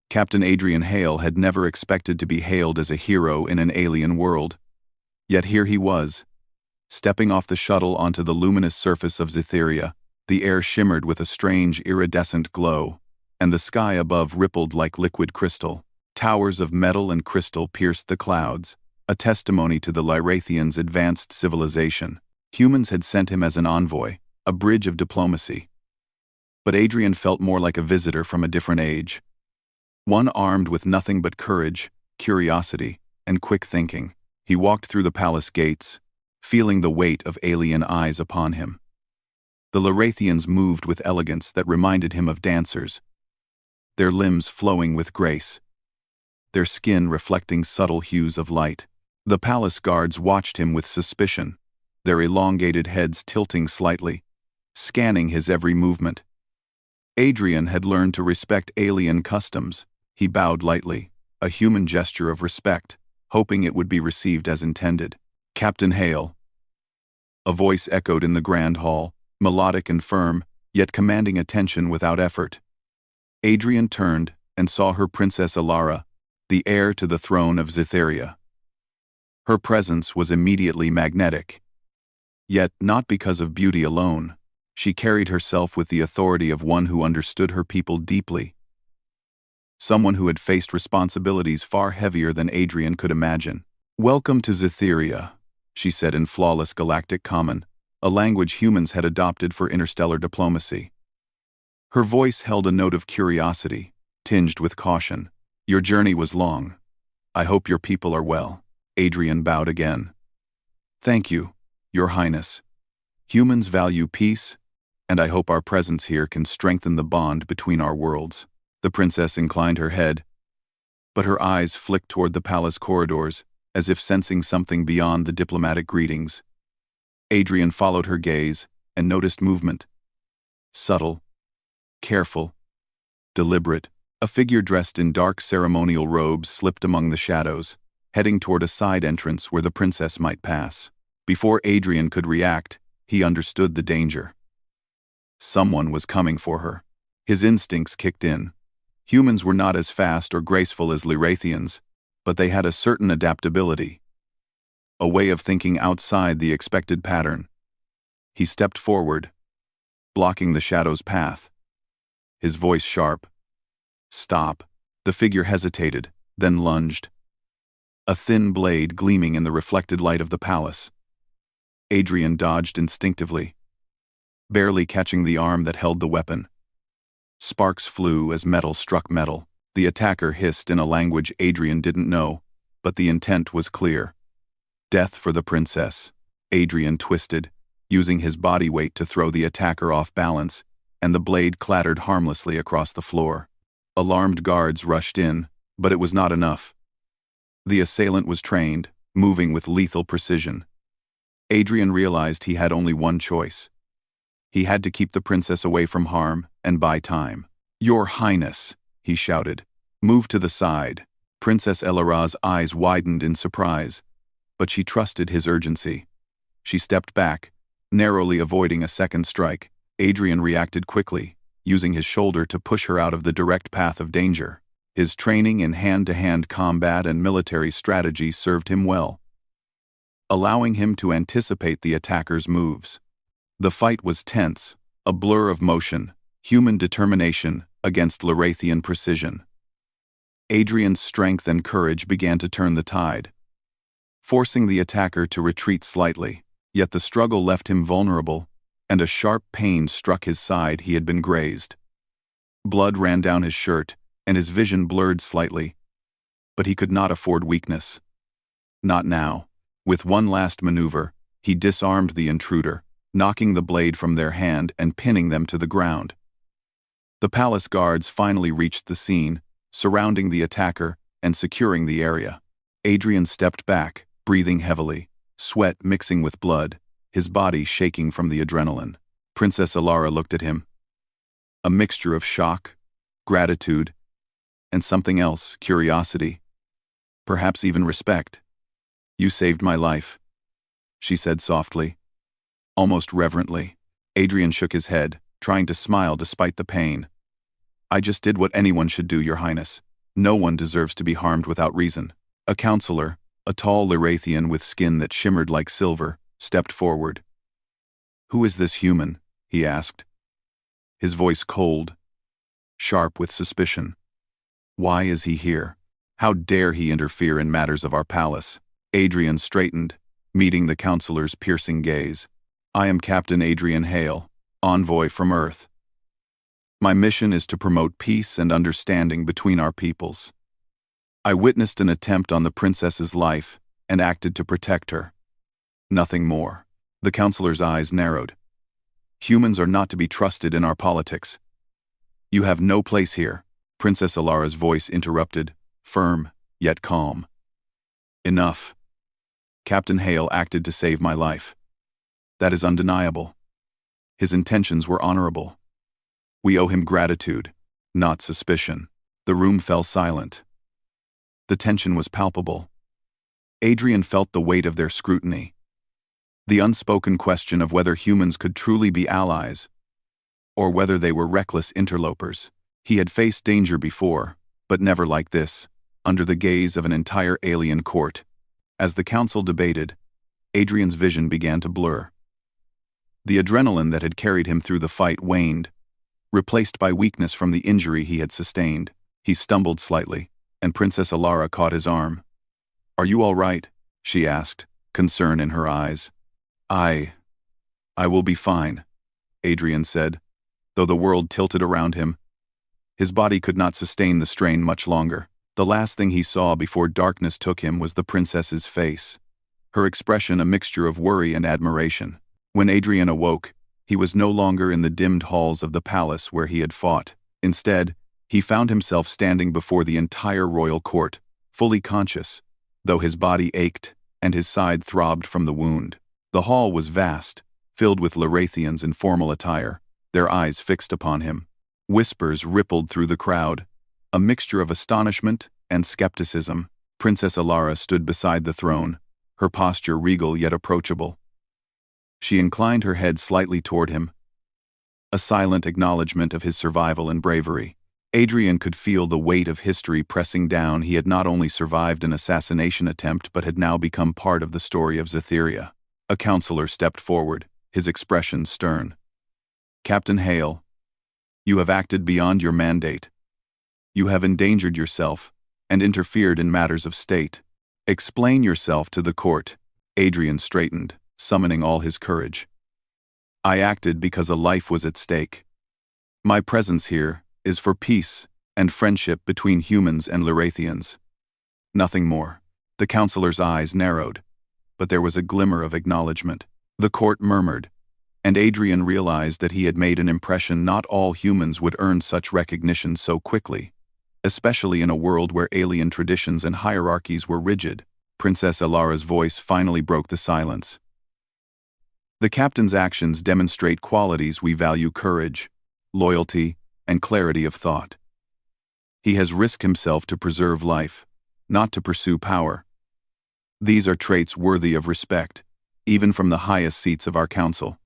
Captain Adrian Hale had never expected to be hailed as a hero in an alien world. Yet here he was, stepping off the shuttle onto the luminous surface of Zytheria. The air shimmered with a strange iridescent glow, and the sky above rippled like liquid crystal. Towers of metal and crystal pierced the clouds, a testimony to the Lyrathians' advanced civilization. Humans had sent him as an envoy, a bridge of diplomacy. But Adrian felt more like a visitor from a different age. One armed with nothing but courage, curiosity, and quick thinking. He walked through the palace gates, feeling the weight of alien eyes upon him. The Lyrathians moved with elegance that reminded him of dancers, their limbs flowing with grace, their skin reflecting subtle hues of light. The palace guards watched him with suspicion, their elongated heads tilting slightly, scanning his every movement. Adrian had learned to respect alien customs. He bowed lightly, a human gesture of respect, hoping it would be received as intended. "Captain Hale." A voice echoed in the grand hall, melodic and firm, yet commanding attention without effort. Adrian turned and saw her Princess Alara, the heir to the throne of Zytheria. Her presence was immediately magnetic. Yet not because of beauty alone. She carried herself with the authority of one who understood her people deeply. Someone who had faced responsibilities far heavier than Adrian could imagine. "Welcome to Zytheria," she said in flawless Galactic Common, a language humans had adopted for interstellar diplomacy. Her voice held a note of curiosity, tinged with caution. "Your journey was long. I hope your people are well." Adrian bowed again. "Thank you, Your Highness. Humans value peace, and I hope our presence here can strengthen the bond between our worlds." The princess inclined her head, but her eyes flicked toward the palace corridors, as if sensing something beyond the diplomatic greetings. Adrian followed her gaze and noticed movement. Subtle, careful, deliberate. A figure dressed in dark ceremonial robes slipped among the shadows, heading toward a side entrance where the princess might pass. Before Adrian could react, he understood the danger. Someone was coming for her. His instincts kicked in. Humans were not as fast or graceful as Lyrathians, but they had a certain adaptability, a way of thinking outside the expected pattern. He stepped forward, blocking the shadow's path, his voice sharp. "Stop." The figure hesitated, then lunged, a thin blade gleaming in the reflected light of the palace. Adrian dodged instinctively, barely catching the arm that held the weapon. Sparks flew as metal struck metal. The attacker hissed in a language Adrian didn't know, but the intent was clear. Death for the princess. Adrian twisted, using his body weight to throw the attacker off balance, and the blade clattered harmlessly across the floor. Alarmed guards rushed in, but it was not enough. The assailant was trained, moving with lethal precision. Adrian realized he had only one choice. He had to keep the princess away from harm and buy time. "Your Highness," he shouted. "Move to the side." Princess Elara's eyes widened in surprise, but she trusted his urgency. She stepped back, narrowly avoiding a second strike. Adrian reacted quickly, using his shoulder to push her out of the direct path of danger. His training in hand-to-hand combat and military strategy served him well, allowing him to anticipate the attacker's moves. The fight was tense, a blur of motion, human determination against Lyrathian precision. Adrian's strength and courage began to turn the tide, forcing the attacker to retreat slightly. Yet the struggle left him vulnerable, and a sharp pain struck his side. He had been grazed. Blood ran down his shirt, and his vision blurred slightly. But he could not afford weakness. Not now. With one last maneuver, he disarmed the intruder, knocking the blade from their hand and pinning them to the ground. The palace guards finally reached the scene, surrounding the attacker and securing the area. Adrian stepped back, breathing heavily, sweat mixing with blood, his body shaking from the adrenaline. Princess Alara looked at him. A mixture of shock, gratitude, and something else, curiosity, perhaps even respect. "You saved my life," she said softly, almost reverently. Adrian shook his head, trying to smile despite the pain. "I just did what anyone should do, Your Highness." No one deserves to be harmed without reason. A counselor, a tall Lyrathian with skin that shimmered like silver, stepped forward. "Who is this human?" he asked, his voice cold, sharp with suspicion. "Why is he here? How dare he interfere in matters of our palace?" Adrian straightened, meeting the counselor's piercing gaze. "I am Captain Adrian Hale, envoy from Earth. My mission is to promote peace and understanding between our peoples. I witnessed an attempt on the princess's life and acted to protect her. Nothing more." The counselor's eyes narrowed. "Humans are not to be trusted in our politics." "You have no place here," Princess Alara's voice interrupted, firm, yet calm. "Enough. Captain Hale acted to save my life. That is undeniable. His intentions were honorable. We owe him gratitude, not suspicion." The room fell silent. The tension was palpable. Adrian felt the weight of their scrutiny. The unspoken question of whether humans could truly be allies, or whether they were reckless interlopers. He had faced danger before, but never like this, under the gaze of an entire alien court. As the council debated, Adrian's vision began to blur. The adrenaline that had carried him through the fight waned, replaced by weakness from the injury he had sustained. He stumbled slightly, and Princess Alara caught his arm. "Are you all right?" she asked, concern in her eyes. I will be fine," Adrian said, though the world tilted around him. His body could not sustain the strain much longer. The last thing he saw before darkness took him was the princess's face, her expression a mixture of worry and admiration. When Adrian awoke, he was no longer in the dimmed halls of the palace where he had fought. Instead, he found himself standing before the entire royal court, fully conscious, though his body ached and his side throbbed from the wound. The hall was vast, filled with Lyrathians in formal attire, their eyes fixed upon him. Whispers rippled through the crowd, a mixture of astonishment and skepticism. Princess Alara stood beside the throne, her posture regal yet approachable. She inclined her head slightly toward him, a silent acknowledgement of his survival and bravery. Adrian could feel the weight of history pressing down. He had not only survived an assassination attempt but had now become part of the story of Zytheria. A counselor stepped forward, his expression stern. "Captain Hale, you have acted beyond your mandate. You have endangered yourself and interfered in matters of state. Explain yourself to the court." Adrian straightened, summoning all his courage. "I acted because a life was at stake. My presence here is for peace and friendship between humans and Lyrathians. Nothing more." The counselor's eyes narrowed, but there was a glimmer of acknowledgement. The court murmured, and Adrian realized that he had made an impression. Not all humans would earn such recognition so quickly, especially in a world where alien traditions and hierarchies were rigid. Princess Alara's voice finally broke the silence. "The captain's actions demonstrate qualities we value: courage, loyalty, and clarity of thought. He has risked himself to preserve life, not to pursue power. These are traits worthy of respect, even from the highest seats of our council."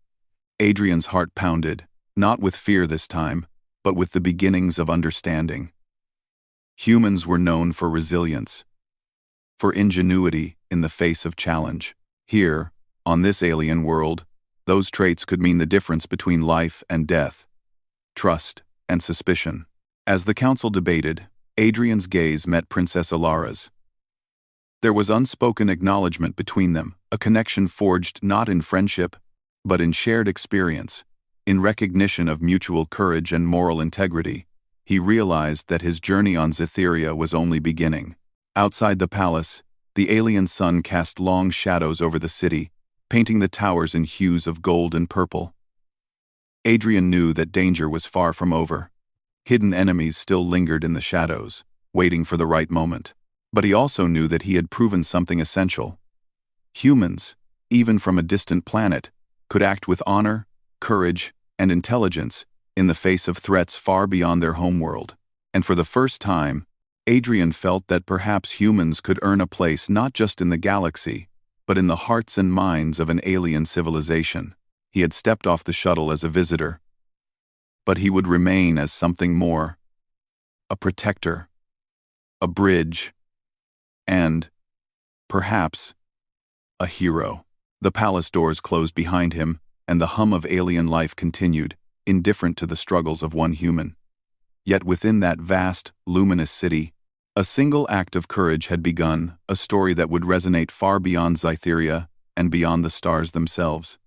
Adrian's heart pounded, not with fear this time, but with the beginnings of understanding. Humans were known for resilience, for ingenuity in the face of challenge. Here, on this alien world, those traits could mean the difference between life and death, trust and suspicion. As the council debated, Adrian's gaze met Princess Alara's. There was unspoken acknowledgement between them, a connection forged not in friendship, but in shared experience, in recognition of mutual courage and moral integrity. He realized that his journey on Zytheria was only beginning. Outside the palace, the alien sun cast long shadows over the city, painting the towers in hues of gold and purple. Adrian knew that danger was far from over. Hidden enemies still lingered in the shadows, waiting for the right moment. But he also knew that he had proven something essential. Humans, even from a distant planet, could act with honor, courage, and intelligence in the face of threats far beyond their homeworld. And for the first time, Adrian felt that perhaps humans could earn a place not just in the galaxy, but in the hearts and minds of an alien civilization. He had stepped off the shuttle as a visitor, but he would remain as something more: a protector, a bridge, and, perhaps, a hero. The palace doors closed behind him, and the hum of alien life continued, indifferent to the struggles of one human. Yet within that vast, luminous city, a single act of courage had begun, a story that would resonate far beyond Scytheria and beyond the stars themselves.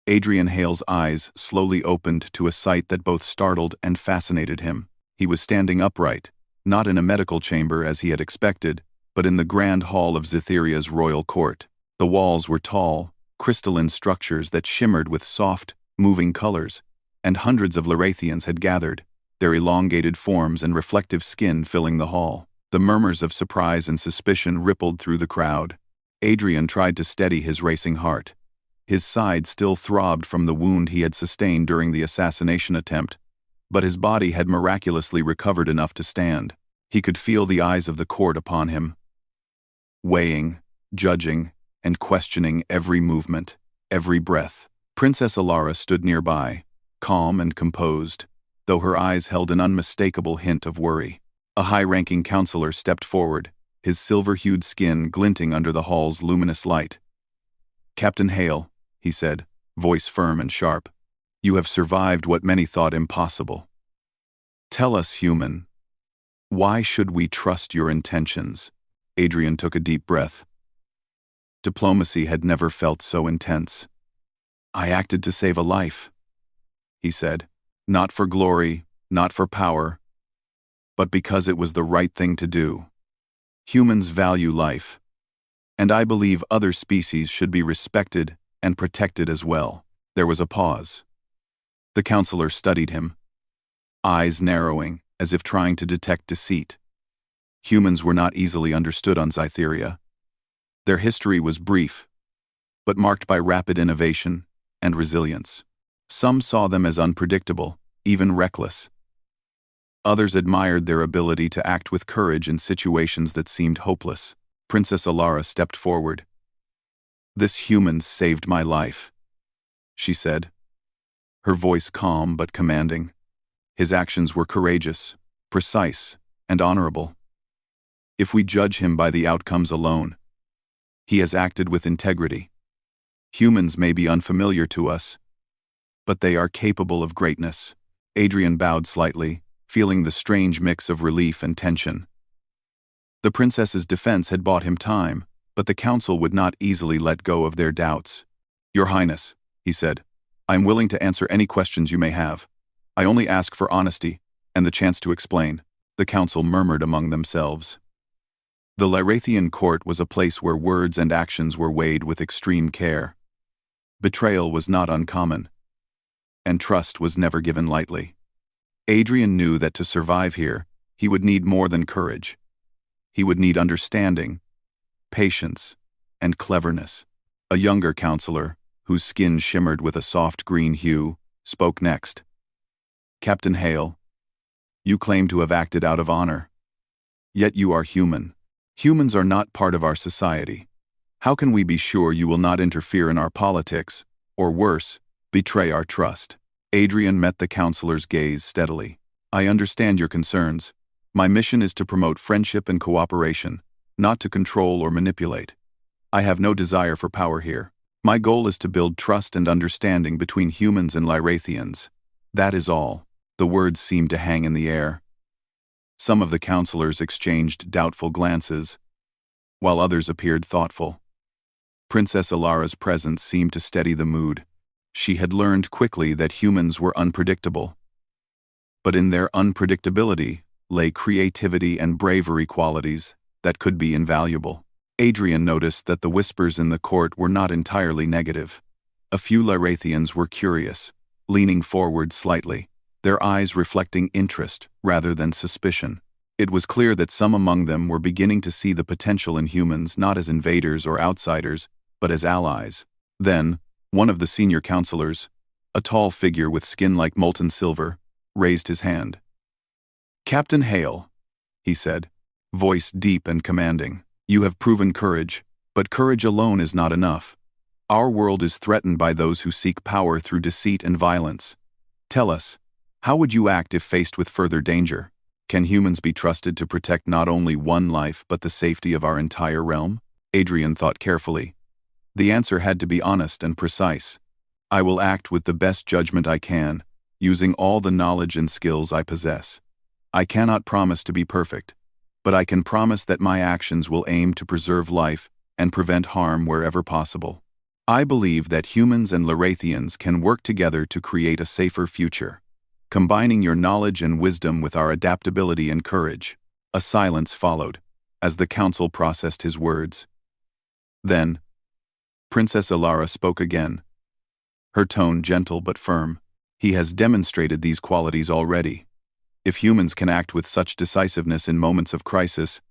Adrian Hale's eyes slowly opened to a sight that both startled and fascinated him. He was standing upright, not in a medical chamber as he had expected, but in the grand hall of Scytheria's royal court. The walls were tall, crystalline structures that shimmered with soft, moving colors, and hundreds of Larathians had gathered, their elongated forms and reflective skin filling the hall. The murmurs of surprise and suspicion rippled through the crowd. Adrian tried to steady his racing heart. His side still throbbed from the wound he had sustained during the assassination attempt, but his body had miraculously recovered enough to stand. He could feel the eyes of the court upon him, weighing, judging, and questioning every movement, every breath. Princess Alara stood nearby, calm and composed, though her eyes held an unmistakable hint of worry. A high-ranking counselor stepped forward, his silver-hued skin glinting under the hall's luminous light. "Captain Hale," he said, voice firm and sharp, "you have survived what many thought impossible. Tell us, human, why should we trust your intentions?" Adrian took a deep breath. Diplomacy had never felt so intense. "I acted to save a life," he said, "not for glory, not for power, but because it was the right thing to do. Humans value life, and I believe other species should be respected and protected as well." There was a pause. The counselor studied him, eyes narrowing, as if trying to detect deceit. Humans were not easily understood on Scytheria. Their history was brief, but marked by rapid innovation and resilience. Some saw them as unpredictable, even reckless. Others admired their ability to act with courage in situations that seemed hopeless. Princess Alara stepped forward. "This human saved my life," she said, her voice calm but commanding. His actions were courageous, precise, and honorable. If we judge him by the outcomes alone, he has acted with integrity. Humans may be unfamiliar to us, but they are capable of greatness. Adrian bowed slightly, feeling the strange mix of relief and tension. The princess's defense had bought him time, but the council would not easily let go of their doubts. "Your Highness," he said, "I am willing to answer any questions you may have. I only ask for honesty and the chance to explain." The council murmured among themselves. The Larathian court was a place where words and actions were weighed with extreme care. Betrayal was not uncommon, and trust was never given lightly. Adrian knew that to survive here, he would need more than courage. He would need understanding, patience, and cleverness. A younger counselor, whose skin shimmered with a soft green hue, spoke next. "Captain Hale, you claim to have acted out of honor. Yet you are human. Humans are not part of our society. How can we be sure you will not interfere in our politics, or worse, betray our trust?" Adrian met the counselor's gaze steadily. "I understand your concerns. My mission is to promote friendship and cooperation, not to control or manipulate. I have no desire for power here. My goal is to build trust and understanding between humans and Larathians. That is all." The words seemed to hang in the air. Some of the counselors exchanged doubtful glances, while others appeared thoughtful. Princess Alara's presence seemed to steady the mood. She had learned quickly that humans were unpredictable. But in their unpredictability lay creativity and bravery qualities that could be invaluable. Adrian noticed that the whispers in the court were not entirely negative. A few Larathians were curious, leaning forward slightly, their eyes reflecting interest rather than suspicion. It was clear that some among them were beginning to see the potential in humans not as invaders or outsiders, but as allies. Then, one of the senior counselors, a tall figure with skin like molten silver, raised his hand. "Captain Hale," he said, voice deep and commanding, "you have proven courage, but courage alone is not enough. Our world is threatened by those who seek power through deceit and violence. Tell us, how would you act if faced with further danger?" Can humans be trusted to protect not only one life but the safety of our entire realm? Adrian thought carefully. The answer had to be honest and precise. I will act with the best judgment I can, using all the knowledge and skills I possess. I cannot promise to be perfect, but I can promise that my actions will aim to preserve life and prevent harm wherever possible. I believe that humans and Larathians can work together to create a safer future, combining your knowledge and wisdom with our adaptability and courage. A silence followed, as the council processed his words. Then, Princess Alara spoke again, her tone gentle but firm. He has demonstrated these qualities already. If humans can act with such decisiveness in moments of crisis,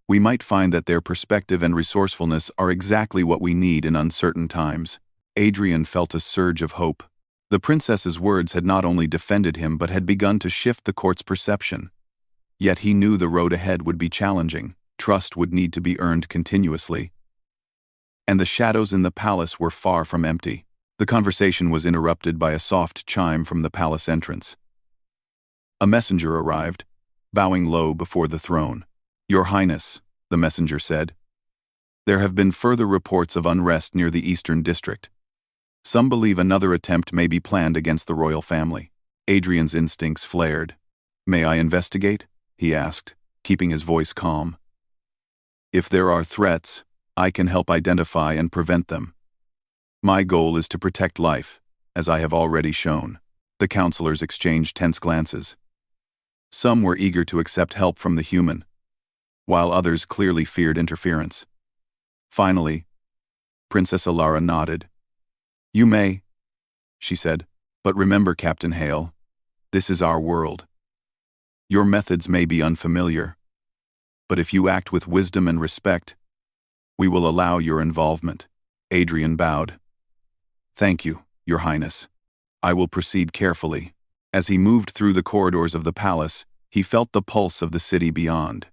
we might find that their perspective and resourcefulness are exactly what we need in uncertain times. Adrian felt a surge of hope. The princess's words had not only defended him but had begun to shift the court's perception. Yet he knew the road ahead would be challenging, trust would need to be earned continuously. And the shadows in the palace were far from empty. The conversation was interrupted by a soft chime from the palace entrance. A messenger arrived, bowing low before the throne. "Your Highness," the messenger said, "there have been further reports of unrest near the Eastern District. Some believe another attempt may be planned against the royal family." Adrian's instincts flared. "May I investigate?" he asked, keeping his voice calm. "If there are threats, I can help identify and prevent them. My goal is to protect life, as I have already shown." The counselors exchanged tense glances. Some were eager to accept help from the human, while others clearly feared interference. Finally, Princess Alara nodded. "You may," she said, "but remember, Captain Hale, this is our world. Your methods may be unfamiliar, but if you act with wisdom and respect, we will allow your involvement." Adrian bowed. "Thank you, Your Highness. I will proceed carefully." As he moved through the corridors of the palace, he felt the pulse of the city beyond.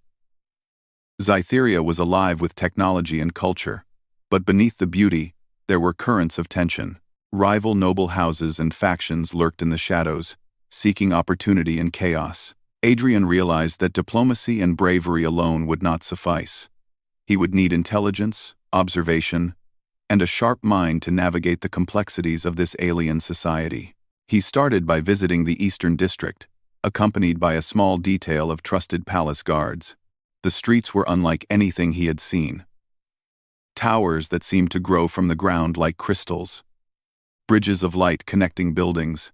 Scytheria was alive with technology and culture, but beneath the beauty, there were currents of tension. Rival noble houses and factions lurked in the shadows, seeking opportunity in chaos. Adrian realized that diplomacy and bravery alone would not suffice. He would need intelligence, observation, and a sharp mind to navigate the complexities of this alien society. He started by visiting the Eastern District, accompanied by a small detail of trusted palace guards. The streets were unlike anything he had seen. Towers that seemed to grow from the ground like crystals, bridges of light connecting buildings,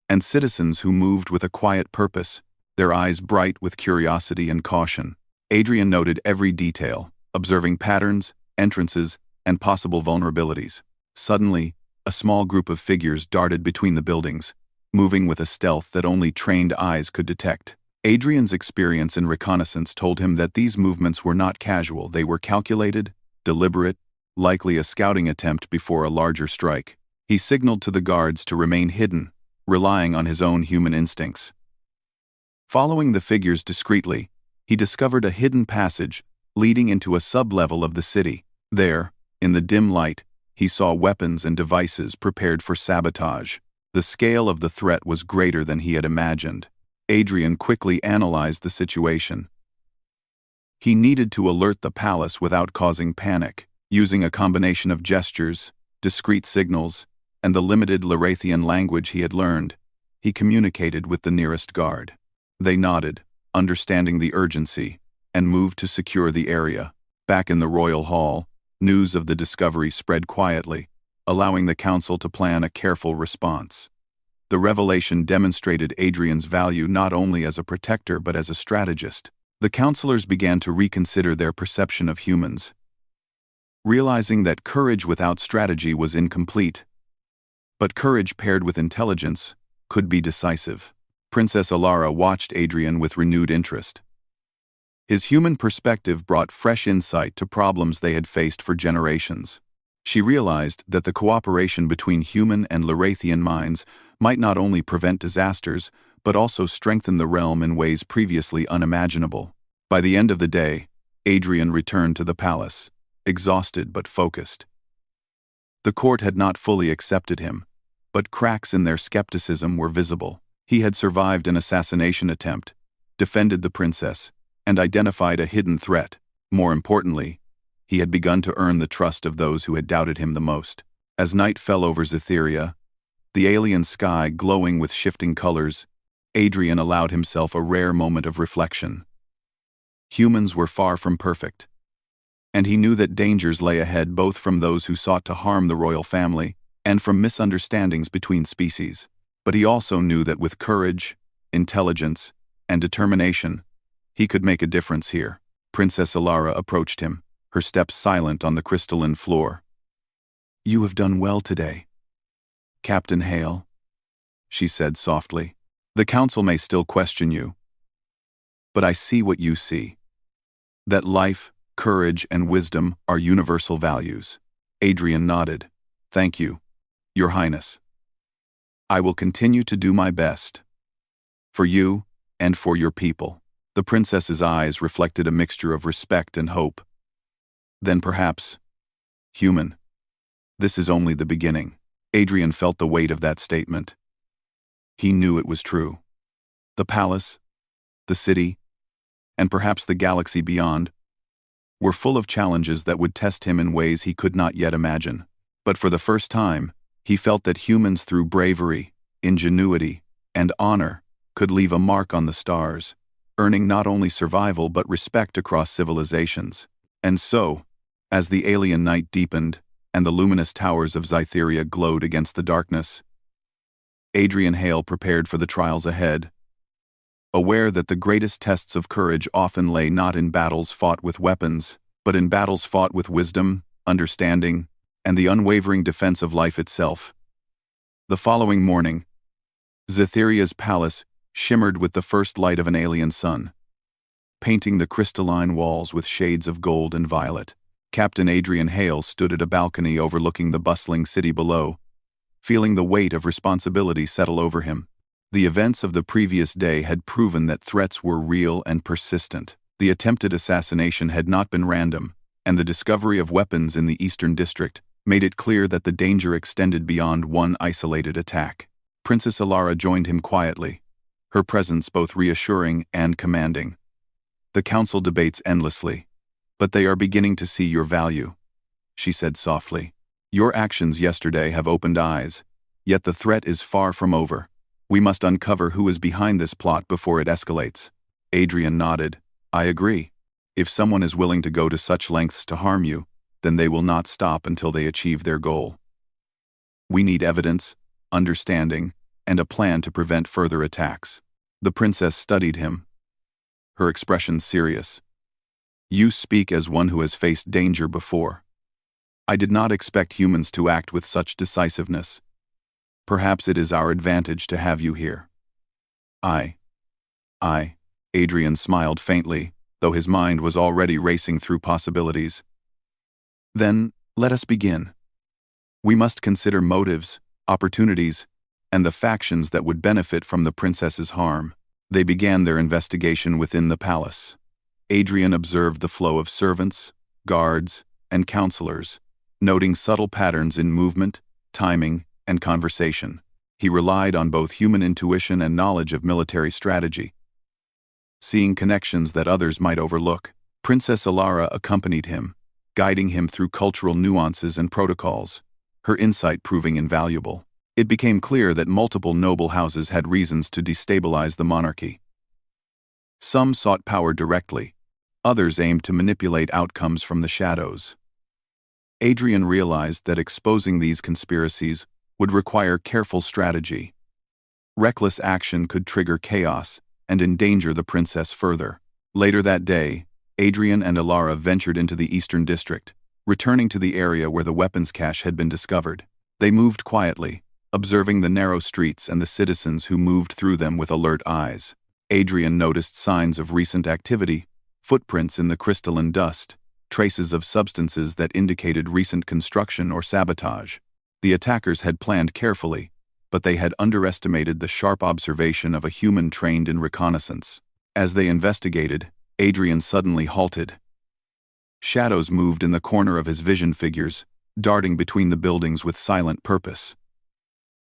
and citizens who moved with a quiet purpose, their eyes bright with curiosity and caution. Adrian noted every detail, observing patterns, entrances, and possible vulnerabilities. Suddenly, a small group of figures darted between the buildings, moving with a stealth that only trained eyes could detect. Adrian's experience in reconnaissance told him that these movements were not casual, they were calculated, deliberate, likely a scouting attempt before a larger strike. He signaled to the guards to remain hidden, relying on his own human instincts. Following the figures discreetly, he discovered a hidden passage leading into a sub-level of the city. There, in the dim light, he saw weapons and devices prepared for sabotage. The scale of the threat was greater than he had imagined. Adrian quickly analyzed the situation. He needed to alert the palace without causing panic. Using a combination of gestures, discreet signals, and the limited Larathian language he had learned, he communicated with the nearest guard. They nodded, understanding the urgency, and moved to secure the area. Back in the royal hall, news of the discovery spread quietly, allowing the council to plan a careful response. The revelation demonstrated Adrian's value not only as a protector but as a strategist. The counselors began to reconsider their perception of humans, realizing that courage without strategy was incomplete. But courage paired with intelligence could be decisive. Princess Alara watched Adrian with renewed interest. His human perspective brought fresh insight to problems they had faced for generations. She realized that the cooperation between human and Larathian minds might not only prevent disasters, but also strengthen the realm in ways previously unimaginable. By the end of the day, Adrian returned to the palace, exhausted but focused. The court had not fully accepted him, but cracks in their skepticism were visible. He had survived an assassination attempt, defended the princess, and identified a hidden threat. More importantly, he had begun to earn the trust of those who had doubted him the most. As night fell over Zytheria, the alien sky glowing with shifting colors, Adrian allowed himself a rare moment of reflection. Humans were far from perfect, and he knew that dangers lay ahead both from those who sought to harm the royal family and from misunderstandings between species. But he also knew that with courage, intelligence, and determination, he could make a difference here. Princess Alara approached him, her steps silent on the crystalline floor. "You have done well today, Captain Hale," she said softly. "The council may still question you, but I see what you see. That life, courage, and wisdom are universal values." Adrian nodded. "Thank you, Your Highness. I will continue to do my best. For you, and for your people." The princess's eyes reflected a mixture of respect and hope. "Then perhaps, human, this is only the beginning." Adrian felt the weight of that statement. He knew it was true. The palace, the city, and perhaps the galaxy beyond, were full of challenges that would test him in ways he could not yet imagine. But for the first time, he felt that humans through bravery, ingenuity, and honor could leave a mark on the stars, earning not only survival but respect across civilizations. And so, as the alien night deepened and the luminous towers of Zytheria glowed against the darkness, Adrian Hale prepared for the trials ahead, aware that the greatest tests of courage often lay not in battles fought with weapons, but in battles fought with wisdom, understanding, and the unwavering defense of life itself. The following morning, Zytheria's palace shimmered with the first light of an alien sun, painting the crystalline walls with shades of gold and violet. Captain Adrian Hale stood at a balcony overlooking the bustling city below, feeling the weight of responsibility settle over him. The events of the previous day had proven that threats were real and persistent. The attempted assassination had not been random, and the discovery of weapons in the Eastern District made it clear that the danger extended beyond one isolated attack. Princess Alara joined him quietly, her presence both reassuring and commanding. "The council debates endlessly, but they are beginning to see your value," she said softly. "Your actions yesterday have opened eyes, yet the threat is far from over. We must uncover who is behind this plot before it escalates." Adrian nodded. "I agree. If someone is willing to go to such lengths to harm you, then they will not stop until they achieve their goal. We need evidence, understanding, and a plan to prevent further attacks." The princess studied him, her expression serious. "You speak as one who has faced danger before. I did not expect humans to act with such decisiveness. Perhaps it is our advantage to have you here." I, Adrian smiled faintly, though his mind was already racing through possibilities. "Then, let us begin. We must consider motives, opportunities, and the factions that would benefit from the princess's harm." They began their investigation within the palace. Adrian observed the flow of servants, guards, and counselors, noting subtle patterns in movement, timing, and conversation. He relied on both human intuition and knowledge of military strategy, seeing connections that others might overlook. Princess Alara accompanied him, guiding him through cultural nuances and protocols, her insight proving invaluable. It became clear that multiple noble houses had reasons to destabilize the monarchy. Some sought power directly, others aimed to manipulate outcomes from the shadows. Adrian realized that exposing these conspiracies would require careful strategy. Reckless action could trigger chaos and endanger the princess further. Later that day, Adrian and Alara ventured into the Eastern District, returning to the area where the weapons cache had been discovered. They moved quietly, observing the narrow streets and the citizens who moved through them with alert eyes. Adrian noticed signs of recent activity, footprints in the crystalline dust, traces of substances that indicated recent construction or sabotage. The attackers had planned carefully, but they had underestimated the sharp observation of a human trained in reconnaissance. As they investigated, Adrian suddenly halted. Shadows moved in the corner of his vision figures, darting between the buildings with silent purpose.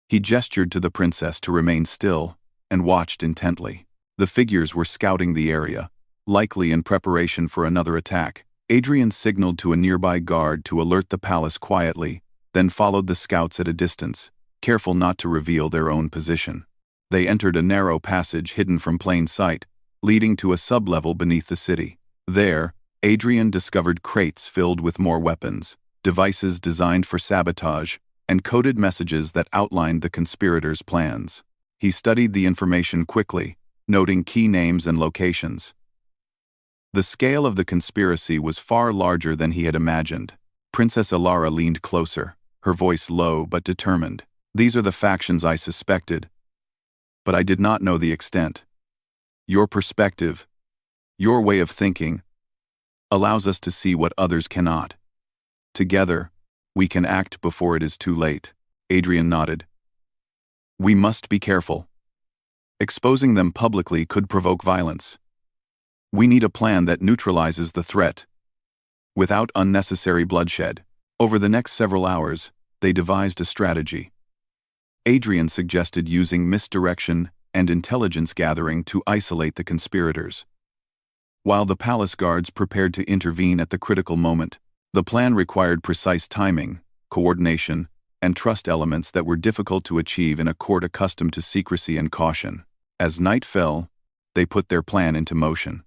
He gestured to the princess to remain still and watched intently. The figures were scouting the area, likely in preparation for another attack. Adrian signaled to a nearby guard to alert the palace quietly, then followed the scouts at a distance, careful not to reveal their own position. They entered a narrow passage hidden from plain sight, leading to a sublevel beneath the city. There, Adrian discovered crates filled with more weapons, devices designed for sabotage, and coded messages that outlined the conspirators' plans. He studied the information quickly, noting key names and locations. The scale of the conspiracy was far larger than he had imagined. Princess Alara leaned closer, her voice low but determined. "These are the factions I suspected, but I did not know the extent. Your perspective, your way of thinking, allows us to see what others cannot. Together, we can act before it is too late." Adrian nodded. "We must be careful. Exposing them publicly could provoke violence. We need a plan that neutralizes the threat, without unnecessary bloodshed." Over the next several hours, they devised a strategy. Adrian suggested using misdirection and intelligence gathering to isolate the conspirators, while the palace guards prepared to intervene at the critical moment. The plan required precise timing, coordination, and trust elements that were difficult to achieve in a court accustomed to secrecy and caution. As night fell, they put their plan into motion.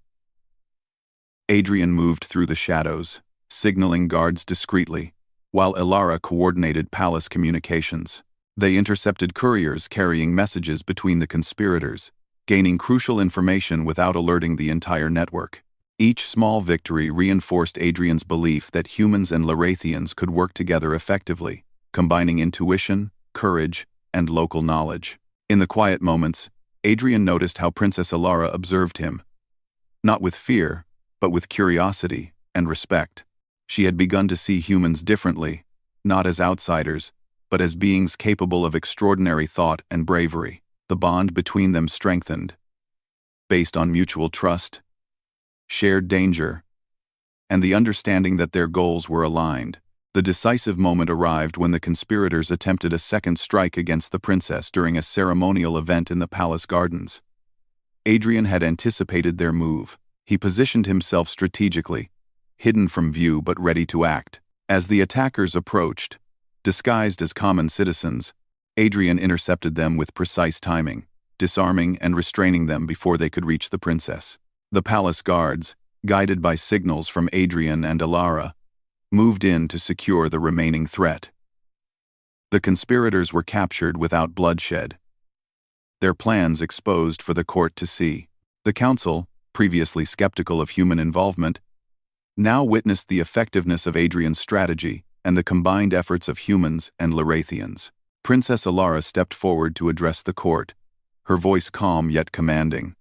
Adrian moved through the shadows, signaling guards discreetly, while Alara coordinated palace communications. They intercepted couriers carrying messages between the conspirators, gaining crucial information without alerting the entire network. Each small victory reinforced Adrian's belief that humans and Larathians could work together effectively, combining intuition, courage, and local knowledge. In the quiet moments, Adrian noticed how Princess Alara observed him, not with fear, but with curiosity and respect. She had begun to see humans differently, not as outsiders, but as beings capable of extraordinary thought and bravery. The bond between them strengthened, based on mutual trust, shared danger, and the understanding that their goals were aligned. The decisive moment arrived when the conspirators attempted a second strike against the princess during a ceremonial event in the palace gardens. Adrian had anticipated their move. He positioned himself strategically, hidden from view but ready to act. As the attackers approached, disguised as common citizens, Adrian intercepted them with precise timing, disarming and restraining them before they could reach the princess. The palace guards, guided by signals from Adrian and Alara, moved in to secure the remaining threat. The conspirators were captured without bloodshed, their plans exposed for the court to see. The council, previously skeptical of human involvement, now witnessed the effectiveness of Adrian's strategy and the combined efforts of humans and Larathians. Princess Alara stepped forward to address the court, her voice calm yet commanding.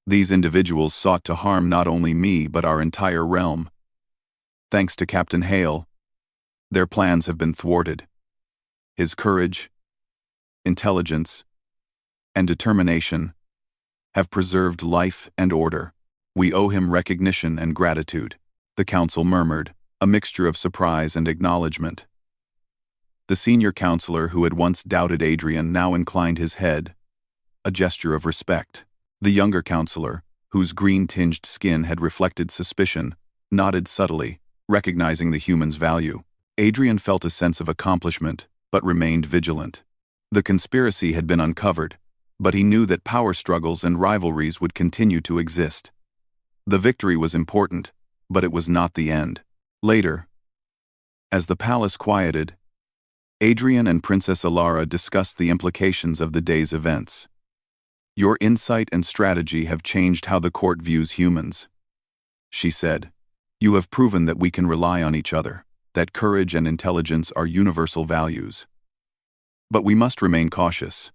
"These individuals sought to harm not only me but our entire realm. Thanks to Captain Hale, their plans have been thwarted. His courage, intelligence, and determination have preserved life and order. We owe him recognition and gratitude." The council murmured, a mixture of surprise and acknowledgement. The senior counselor who had once doubted Adrian now inclined his head, a gesture of respect. The younger counselor, whose green-tinged skin had reflected suspicion, nodded subtly, recognizing the human's value. Adrian felt a sense of accomplishment, but remained vigilant. The conspiracy had been uncovered, but he knew that power struggles and rivalries would continue to exist. The victory was important, but it was not the end. Later, as the palace quieted, Adrian and Princess Alara discussed the implications of the day's events. "Your insight and strategy have changed how the court views humans," she said. "You have proven that we can rely on each other, that courage and intelligence are universal values. But we must remain cautious.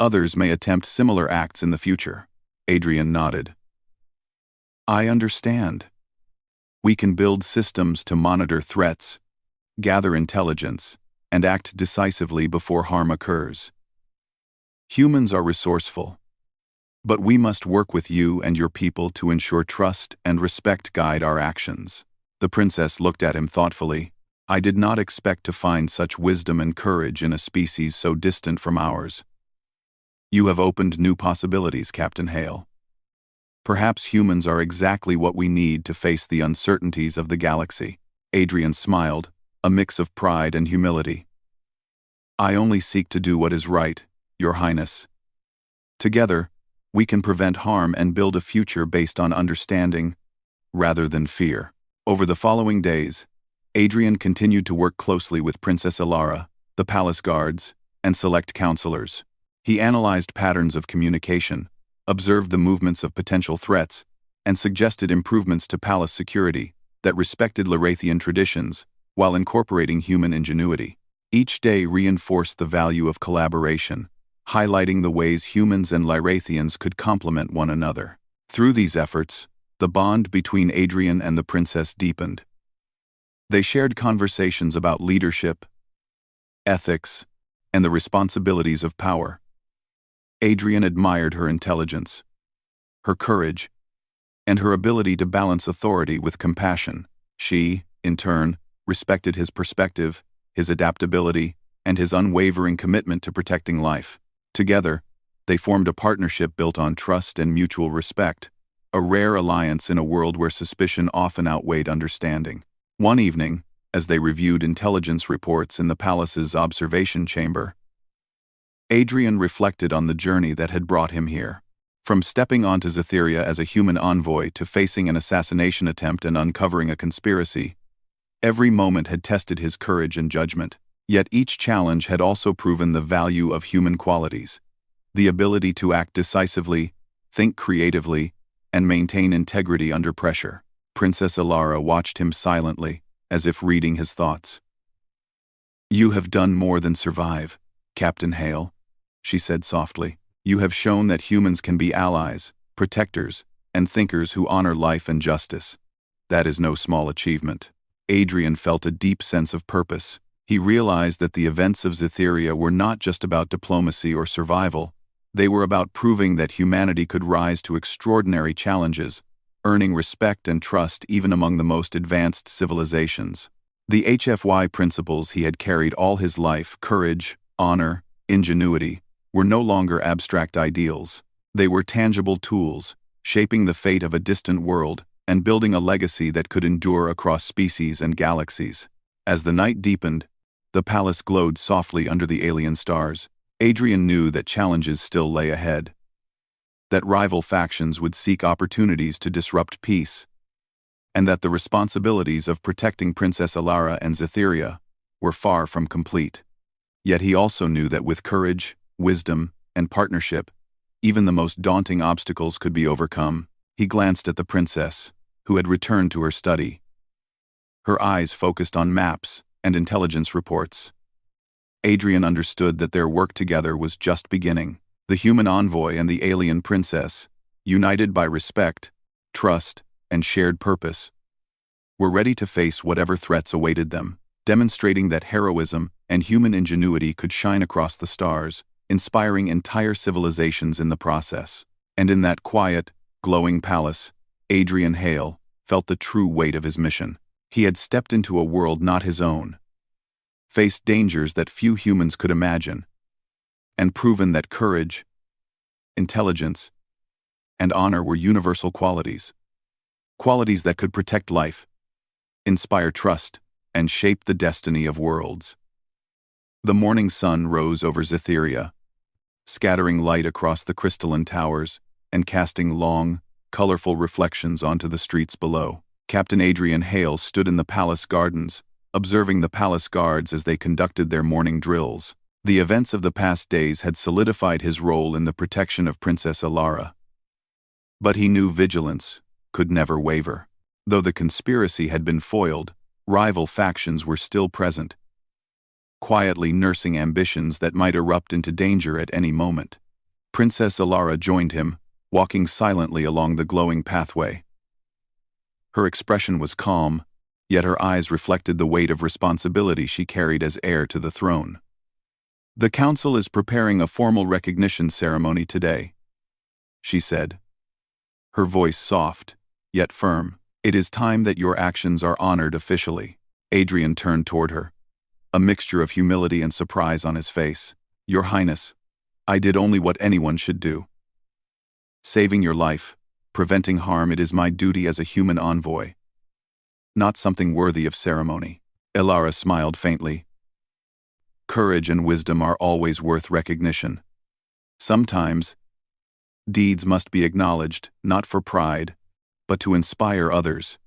Others may attempt similar acts in the future." Adrian nodded. "I understand. We can build systems to monitor threats, gather intelligence, and act decisively before harm occurs. Humans are resourceful, but we must work with you and your people to ensure trust and respect guide our actions." The princess looked at him thoughtfully. "I did not expect to find such wisdom and courage in a species so distant from ours. You have opened new possibilities, Captain Hale." Perhaps humans are exactly what we need to face the uncertainties of the galaxy. Adrian smiled, a mix of pride and humility. I only seek to do what is right, Your Highness. Together, we can prevent harm and build a future based on understanding, rather than fear. Over the following days, Adrian continued to work closely with Princess Alara, the palace guards, and select counselors. He analyzed patterns of communication, observed the movements of potential threats, and suggested improvements to palace security that respected Larathian traditions while incorporating human ingenuity. Each day reinforced the value of collaboration, highlighting the ways humans and Lyrathians could complement one another. Through these efforts, the bond between Adrian and the princess deepened. They shared conversations about leadership, ethics, and the responsibilities of power. Adrian admired her intelligence, her courage, and her ability to balance authority with compassion. She, in turn, respected his perspective, his adaptability, and his unwavering commitment to protecting life. Together, they formed a partnership built on trust and mutual respect, a rare alliance in a world where suspicion often outweighed understanding. One evening, as they reviewed intelligence reports in the palace's observation chamber, Adrian reflected on the journey that had brought him here. From stepping onto Zytheria as a human envoy to facing an assassination attempt and uncovering a conspiracy, every moment had tested his courage and judgment. Yet each challenge had also proven the value of human qualities, the ability to act decisively, think creatively, and maintain integrity under pressure. Princess Alara watched him silently, as if reading his thoughts. You have done more than survive, Captain Hale, she said softly. You have shown that humans can be allies, protectors, and thinkers who honor life and justice. That is no small achievement. Adrian felt a deep sense of purpose. He realized that the events of Zytheria were not just about diplomacy or survival. They were about proving that humanity could rise to extraordinary challenges, earning respect and trust even among the most advanced civilizations. The HFY principles he had carried all his life, courage, honor, ingenuity, were no longer abstract ideals. They were tangible tools, shaping the fate of a distant world and building a legacy that could endure across species and galaxies. As the night deepened, the palace glowed softly under the alien stars. Adrian knew that challenges still lay ahead, that rival factions would seek opportunities to disrupt peace, and that the responsibilities of protecting Princess Alara and Zytheria were far from complete. Yet he also knew that with courage, wisdom, and partnership, even the most daunting obstacles could be overcome. He glanced at the princess, who had returned to her study. Her eyes focused on maps and intelligence reports. Adrian understood that their work together was just beginning. The human envoy and the alien princess, united by respect, trust, and shared purpose, were ready to face whatever threats awaited them, demonstrating that heroism and human ingenuity could shine across the stars, inspiring entire civilizations in the process. And in that quiet, glowing palace, Adrian Hale felt the true weight of his mission. He had stepped into a world not his own, faced dangers that few humans could imagine, and proven that courage, intelligence, and honor were universal qualities. Qualities that could protect life, inspire trust, and shape the destiny of worlds. The morning sun rose over Zytheria, scattering light across the crystalline towers and casting long, colorful reflections onto the streets below. Captain Adrian Hale stood in the palace gardens, observing the palace guards as they conducted their morning drills. The events of the past days had solidified his role in the protection of Princess Alara. But he knew vigilance could never waver. Though the conspiracy had been foiled, rival factions were still present, quietly nursing ambitions that might erupt into danger at any moment. Princess Alara joined him, walking silently along the glowing pathway. Her expression was calm, yet her eyes reflected the weight of responsibility she carried as heir to the throne. The council is preparing a formal recognition ceremony today, she said, her voice soft, yet firm. It is time that your actions are honored officially. Adrian turned toward her, a mixture of humility and surprise on his face. Your Highness, I did only what anyone should do. Saving your life, Preventing harm, it is my duty as a human envoy, not something worthy of ceremony. Elara smiled faintly. Courage and wisdom are always worth recognition. Sometimes, deeds must be acknowledged, not for pride, but to inspire others.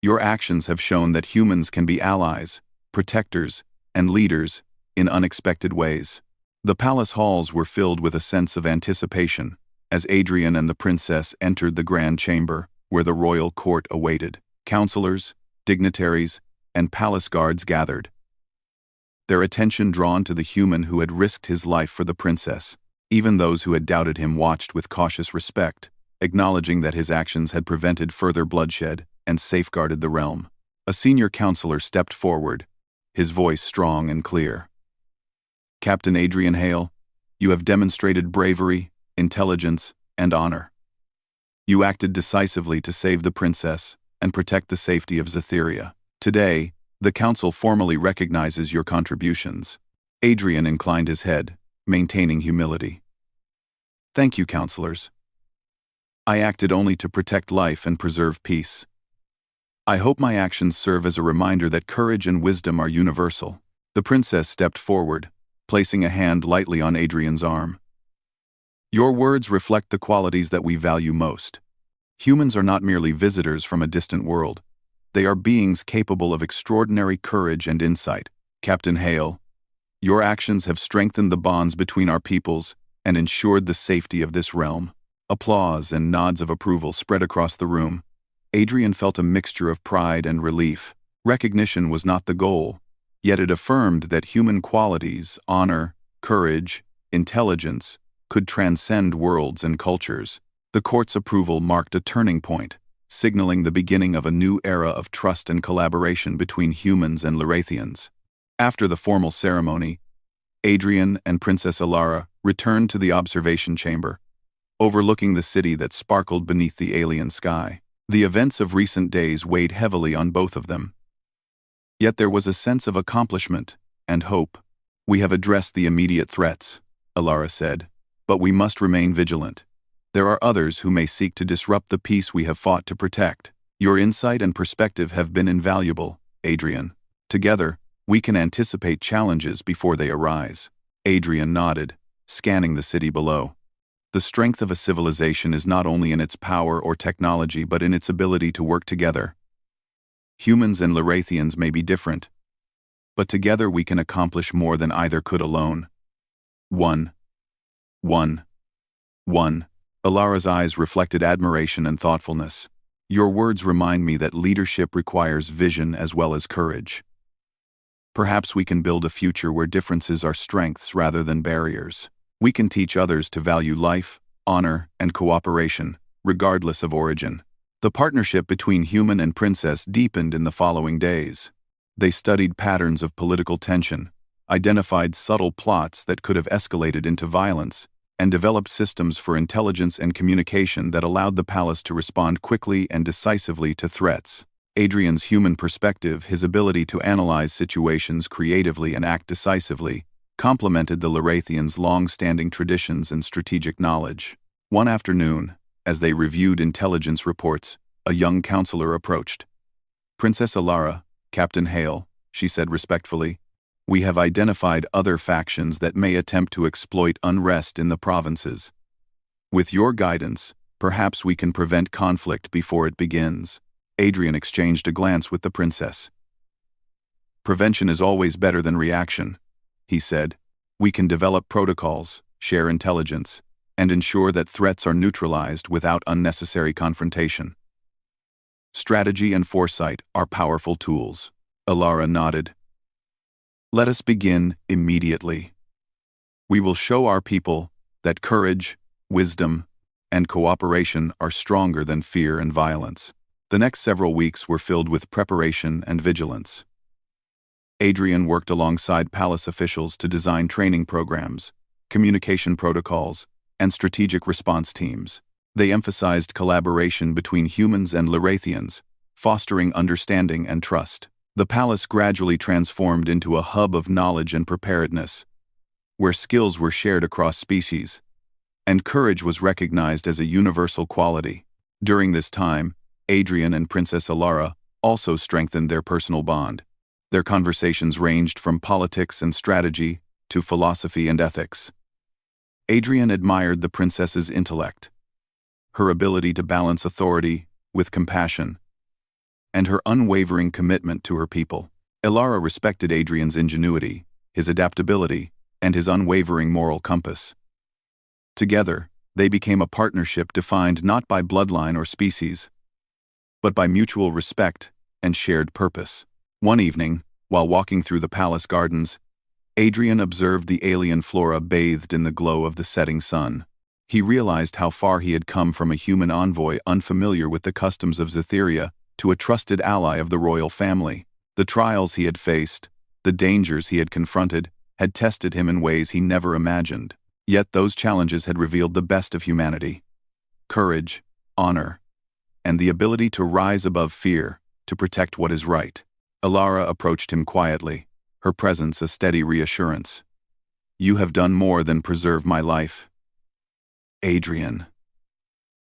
Your actions have shown that humans can be allies, protectors, and leaders in unexpected ways. The palace halls were filled with a sense of anticipation as Adrian and the princess entered the grand chamber where the royal court awaited. Counselors, dignitaries, and palace guards gathered, their attention drawn to the human who had risked his life for the princess. Even those who had doubted him watched with cautious respect, acknowledging that his actions had prevented further bloodshed and safeguarded the realm. A senior counselor stepped forward, his voice strong and clear. Captain Adrian Hale, you have demonstrated bravery, intelligence, and honor. You acted decisively to save the princess and protect the safety of Zytheria. Today, the council formally recognizes your contributions. Adrian inclined his head, maintaining humility. Thank you, counselors. I acted only to protect life and preserve peace. I hope my actions serve as a reminder that courage and wisdom are universal. The princess stepped forward, placing a hand lightly on Adrian's arm. Your words reflect the qualities that we value most. Humans are not merely visitors from a distant world. They are beings capable of extraordinary courage and insight. Captain Hale, your actions have strengthened the bonds between our peoples and ensured the safety of this realm. Applause and nods of approval spread across the room. Adrian felt a mixture of pride and relief. Recognition was not the goal, yet it affirmed that human qualities, honor, courage, intelligence, could transcend worlds and cultures. The court's approval marked a turning point, signaling the beginning of a new era of trust and collaboration between humans and Larathians. After the formal ceremony, Adrian and Princess Elara returned to the observation chamber, overlooking the city that sparkled beneath the alien sky. The events of recent days weighed heavily on both of them. Yet there was a sense of accomplishment and hope. We have addressed the immediate threats, Elara said, but we must remain vigilant. There are others who may seek to disrupt the peace we have fought to protect. Your insight and perspective have been invaluable, Adrian. Together, we can anticipate challenges before they arise. Adrian nodded, scanning the city below. The strength of a civilization is not only in its power or technology but in its ability to work together. Humans and Larathians may be different, but together we can accomplish more than either could alone. One. Elara's eyes reflected admiration and thoughtfulness. Your words remind me that leadership requires vision as well as courage. Perhaps we can build a future where differences are strengths rather than barriers. We can teach others to value life, honor, and cooperation, regardless of origin. The partnership between human and princess deepened in the following days. They studied patterns of political tension, identified subtle plots that could have escalated into violence, and developed systems for intelligence and communication that allowed the palace to respond quickly and decisively to threats. Adrian's human perspective, his ability to analyze situations creatively and act decisively, complemented the Larathians' long-standing traditions and strategic knowledge. One afternoon, as they reviewed intelligence reports, a young counselor approached. Princess Elara, Captain Hale, she said respectfully, we have identified other factions that may attempt to exploit unrest in the provinces. With your guidance, perhaps we can prevent conflict before it begins. Adrian exchanged a glance with the princess. Prevention is always better than reaction, he said. We can develop protocols, share intelligence, and ensure that threats are neutralized without unnecessary confrontation. Strategy and foresight are powerful tools. Elara nodded. Let us begin immediately. We will show our people that courage, wisdom, and cooperation are stronger than fear and violence. The next several weeks were filled with preparation and vigilance. Adrian worked alongside palace officials to design training programs, communication protocols, and strategic response teams. They emphasized collaboration between humans and Larathians, fostering understanding and trust. The palace gradually transformed into a hub of knowledge and preparedness, where skills were shared across species, and courage was recognized as a universal quality. During this time, Adrian and Princess Alara also strengthened their personal bond. Their conversations ranged from politics and strategy to philosophy and ethics. Adrian admired the princess's intellect, her ability to balance authority with compassion, and her unwavering commitment to her people. Alara respected Adrian's ingenuity, his adaptability, and his unwavering moral compass. Together, they became a partnership defined not by bloodline or species, but by mutual respect and shared purpose. One evening, while walking through the palace gardens, Adrian observed the alien flora bathed in the glow of the setting sun. He realized how far he had come from a human envoy unfamiliar with the customs of Zytheria to a trusted ally of the royal family. The trials he had faced, the dangers he had confronted, had tested him in ways he never imagined. Yet those challenges had revealed the best of humanity: courage, honor, and the ability to rise above fear to protect what is right. Alara approached him quietly, her presence a steady reassurance. "You have done more than preserve my life, Adrian,"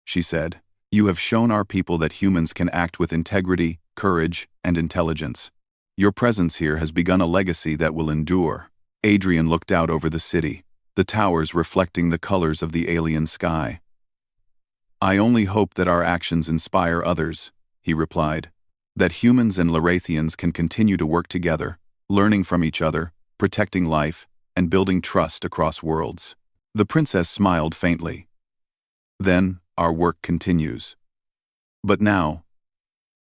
she said. "You have shown our people that humans can act with integrity, courage, and intelligence. Your presence here has begun a legacy that will endure." Adrian looked out over the city, the towers reflecting the colors of the alien sky. "I only hope that our actions inspire others," he replied. "That humans and Larathians can continue to work together, learning from each other, protecting life, and building trust across worlds." The princess smiled faintly. "Then, our work continues. But now,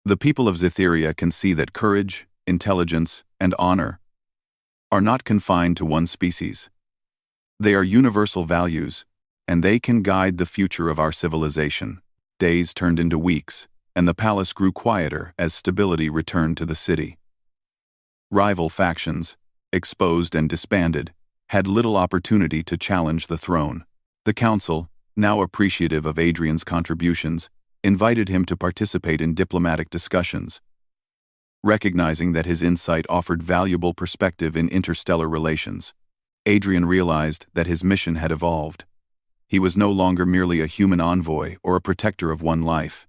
the people of Zytheria can see that courage, intelligence, and honor are not confined to one species. They are universal values, and they can guide the future of our civilization." Days turned into weeks, and the palace grew quieter as stability returned to the city. Rival factions, exposed and disbanded, had little opportunity to challenge the throne. The council, now appreciative of Adrian's contributions, invited him to participate in diplomatic discussions, recognizing that his insight offered valuable perspective in interstellar relations. Adrian realized that his mission had evolved. He was no longer merely a human envoy or a protector of one life.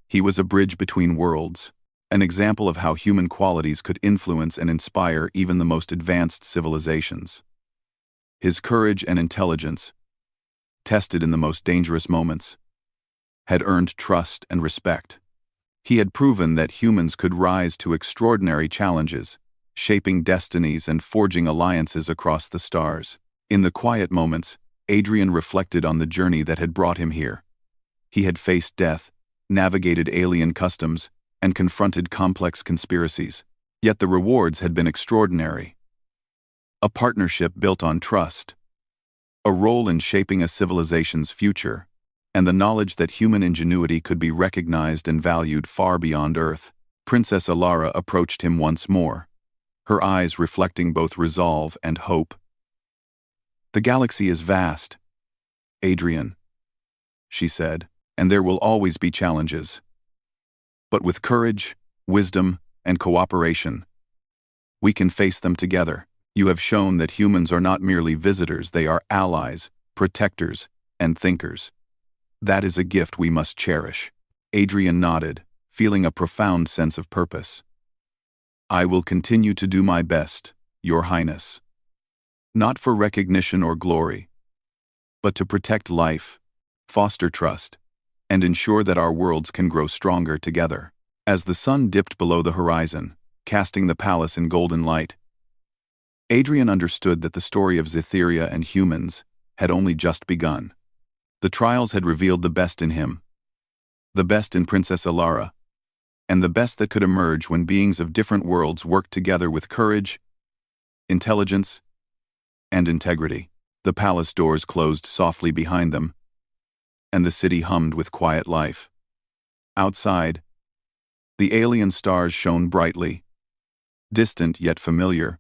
He was a bridge between worlds, an example of how human qualities could influence and inspire even the most advanced civilizations. His courage and intelligence, tested in the most dangerous moments, had earned trust and respect. He had proven that humans could rise to extraordinary challenges, shaping destinies and forging alliances across the stars. In the quiet moments, Adrian reflected on the journey that had brought him here. He had faced death, navigated alien customs, and confronted complex conspiracies. Yet the rewards had been extraordinary. A partnership built on trust, a role in shaping a civilization's future, and the knowledge that human ingenuity could be recognized and valued far beyond Earth. Princess Alara approached him once more, her eyes reflecting both resolve and hope. "The galaxy is vast, Adrian," she said, "and there will always be challenges. But with courage, wisdom, and cooperation, we can face them together. You have shown that humans are not merely visitors, they are allies, protectors, and thinkers. That is a gift we must cherish." Adrian nodded, feeling a profound sense of purpose. "I will continue to do my best, Your Highness. Not for recognition or glory, but to protect life, foster trust, and ensure that our worlds can grow stronger together." As the sun dipped below the horizon, casting the palace in golden light, Adrian understood that the story of Zytheria and humans had only just begun. The trials had revealed the best in him, the best in Princess Alara, and the best that could emerge when beings of different worlds worked together with courage, intelligence, and integrity. The palace doors closed softly behind them, and the city hummed with quiet life. Outside, the alien stars shone brightly, distant yet familiar,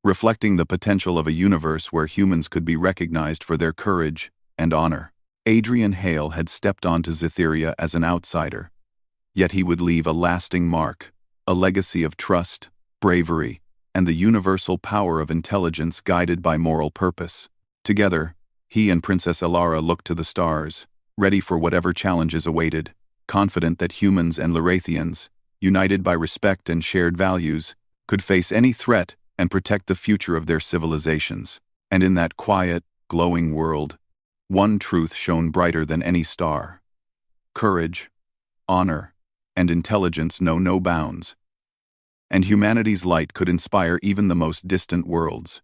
reflecting the potential of a universe where humans could be recognized for their courage and honor. Adrian Hale had stepped onto Zytheria as an outsider, yet he would leave a lasting mark, a legacy of trust, bravery, and the universal power of intelligence guided by moral purpose. Together, He and Princess Elara looked to the stars, ready for whatever challenges awaited, confident that humans and Lorathians, united by respect and shared values, could face any threat and protect the future of their civilizations. And in that quiet, glowing world, one truth shone brighter than any star. Courage, honor, and intelligence know no bounds, and humanity's light could inspire even the most distant worlds.